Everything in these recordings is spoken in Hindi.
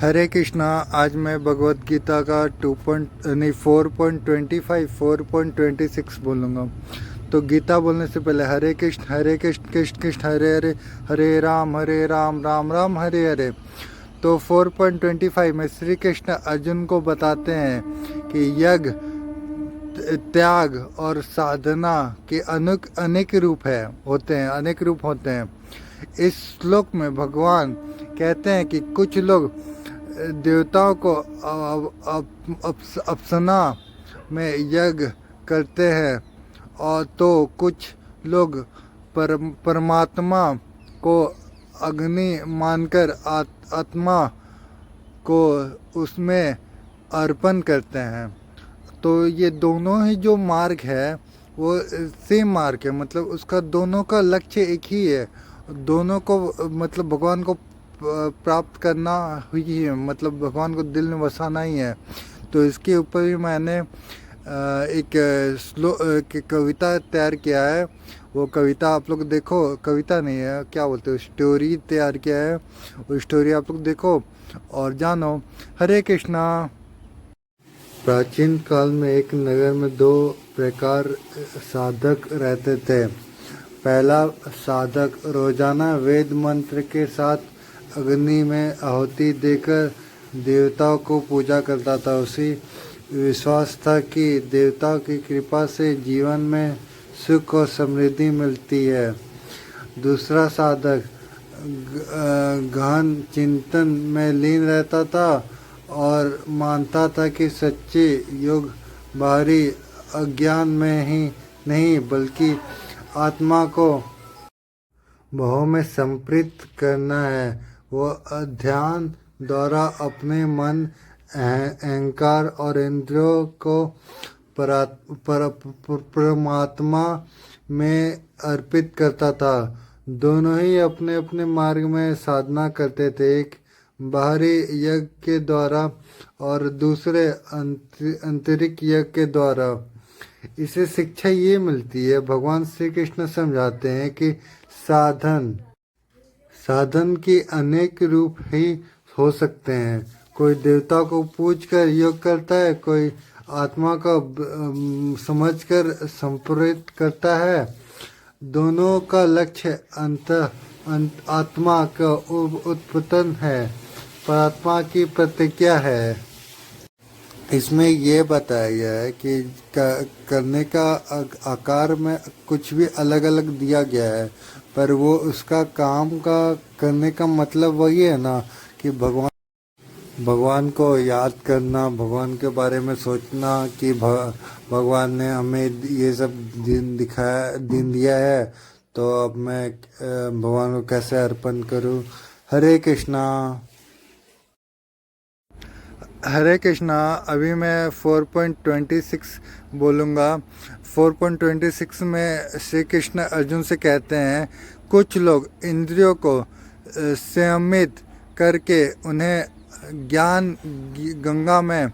हरे कृष्णा। आज मैं भगवत गीता का 4.26 बोलूँगा। तो गीता बोलने से पहले हरे कृष्ण कृष्ण कृष्ण हरे हरे, हरे राम राम राम हरे हरे। तो 4.25 में श्री कृष्ण अर्जुन को बताते हैं कि यज्ञ, त्याग और साधना के अनेक रूप अनेक रूप होते हैं। इस श्लोक में भगवान कहते हैं कि कुछ लोग देवताओं को अप्सना में यज्ञ करते हैं, और तो कुछ लोग परमात्मा को अग्नि मानकर आत्मा को उसमें अर्पण करते हैं। तो ये दोनों ही जो मार्ग है वो सेम मार्ग है, मतलब उसका दोनों का लक्ष्य एक ही है। दोनों को मतलब भगवान को प्राप्त करना ही है, मतलब भगवान को दिल में बसाना ही है। तो इसके ऊपर भी मैंने एक कविता तैयार किया है। वो कविता आप लोग देखो, कविता नहीं है, क्या बोलते हो, स्टोरी तैयार किया है। वो स्टोरी आप लोग देखो और जानो। हरे कृष्णा। प्राचीन काल में एक नगर में दो प्रकार साधक रहते थे। पहला साधक रोजाना वेद मंत्र के साथ अग्नि में आहुति देकर देवताओं को पूजा करता था। उसी विश्वास था कि देवताओं की कृपा से जीवन में सुख और समृद्धि मिलती है। दूसरा साधक गहन चिंतन में लीन रहता था और मानता था कि सच्चे योग बाहरी अज्ञान में ही नहीं बल्कि आत्मा को भाव में संप्रीत करना है। वो ध्यान द्वारा अपने मन, अहंकार और इंद्रियों को परमात्मा में अर्पित करता था। दोनों ही अपने अपने मार्ग में साधना करते थे, एक बाहरी यज्ञ के द्वारा और दूसरे आंतरिक यज्ञ के द्वारा। इसे शिक्षा ये मिलती है, भगवान श्री कृष्ण समझाते हैं कि साधन के अनेक रूप ही हो सकते हैं। कोई देवता को पूज कर योग करता है, कोई आत्मा को समझकर संप्रेरित करता है। दोनों का लक्ष्य आत्मा का उत्पतन है, परमात्मा की प्रतिज्ञा है। इसमें यह बताया गया है कि करने का आकार में कुछ भी अलग अलग दिया गया है, पर वो उसका काम का करने का मतलब वही है ना, कि भगवान को याद करना, भगवान के बारे में सोचना कि भगवान ने हमें ये सब दिन दिया है, तो अब मैं भगवान को कैसे अर्पण करूं। हरे कृष्णा। हरे कृष्णा। अभी मैं 4.26 बोलूँगा। 4.26 में श्री कृष्ण अर्जुन से कहते हैं, कुछ लोग इंद्रियों को संयमित करके उन्हें ज्ञान गंगा में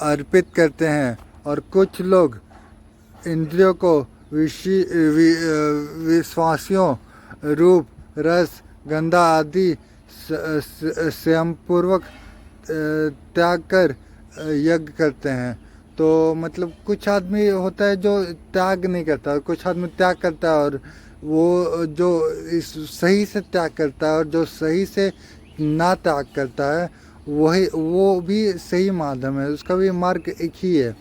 अर्पित करते हैं, और कुछ लोग इंद्रियों को विश्वासियों रूप, रस, गंधा आदि स्वयंपूर्वक त्याग कर यज्ञ करते हैं। तो मतलब कुछ आदमी होता है जो त्याग नहीं करता, कुछ आदमी त्याग करता है, और वो जो इस सही से त्याग करता है और जो सही से ना त्याग करता है वो भी सही माध्यम है, उसका भी मार्ग एक ही है।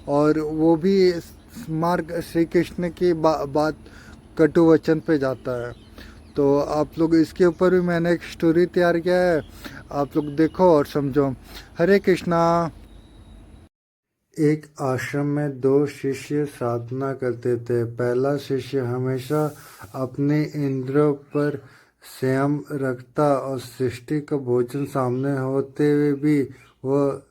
और वो भी मार्ग श्री कृष्ण की बात कटु वचन पे जाता है। तो आप लोग इसके ऊपर भी मैंने एक स्टोरी तैयार किया है, आप लोग देखो और समझो। हरे कृष्णा। एक आश्रम में दो शिष्य साधना करते थे। पहला शिष्य हमेशा अपने इंद्रियों पर संयम रखता और सृष्टि का भोजन सामने होते हुए भी वह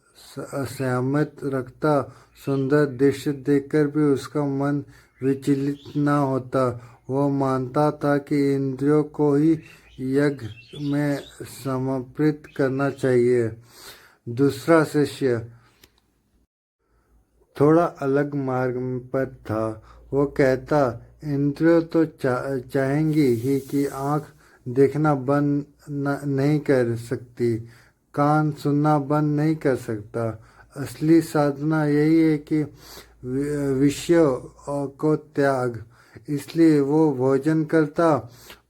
असहमत रखता। सुंदर दृश्य देखकर भी उसका मन विचलित न होता। वह मानता था कि इंद्रियों को ही यज्ञ में समर्पित करना चाहिए। दूसरा शिष्य थोड़ा अलग मार्ग पर था। वो कहता, इंद्रियों तो चाहेंगी ही कि आँख देखना बंद नहीं कर सकती, कान सुनना बंद नहीं कर सकता। असली साधना यही है कि विषय को त्याग। इसलिए वो भोजन करता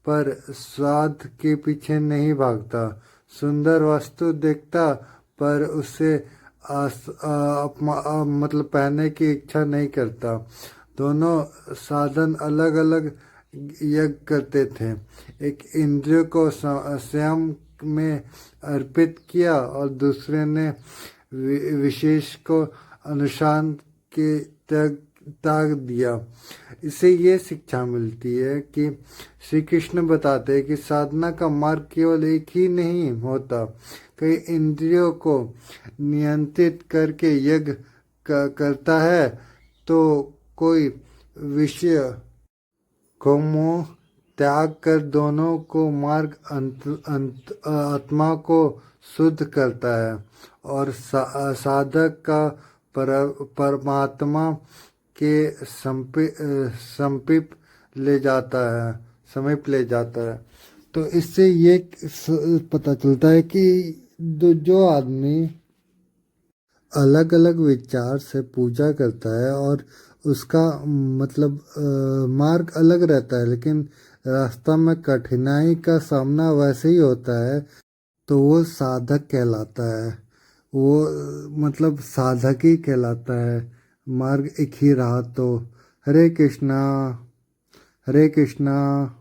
पर स्वाद के पीछे नहीं भागता। सुंदर वस्तु देखता पर उसे मतलब पहनने की इच्छा नहीं करता। दोनों साधन अलग अलग यज्ञ करते थे। एक इंद्रियों को स्वयं में अर्पित किया और दूसरे ने विशेष को अनुशासन के त्याग दिया। इससे ये शिक्षा मिलती है कि श्री कृष्ण बताते हैं कि साधना का मार्ग केवल एक ही नहीं होता। कई इंद्रियों को नियंत्रित करके यज्ञ करता है तो कोई विषय को मोह त्याग कर दोनों को मार्ग आत्मा को शुद्ध करता है और साधक का परमात्मा के समीप ले जाता है। तो इससे ये पता चलता है कि जो आदमी अलग अलग विचार से पूजा करता है और उसका मतलब मार्ग अलग रहता है, लेकिन रास्ता में कठिनाई का सामना वैसे ही होता है, तो वो साधक कहलाता है। वो मतलब साधक ही कहलाता है। मार्ग एक ही रहा तो। हरे कृष्णा हरे कृष्णा।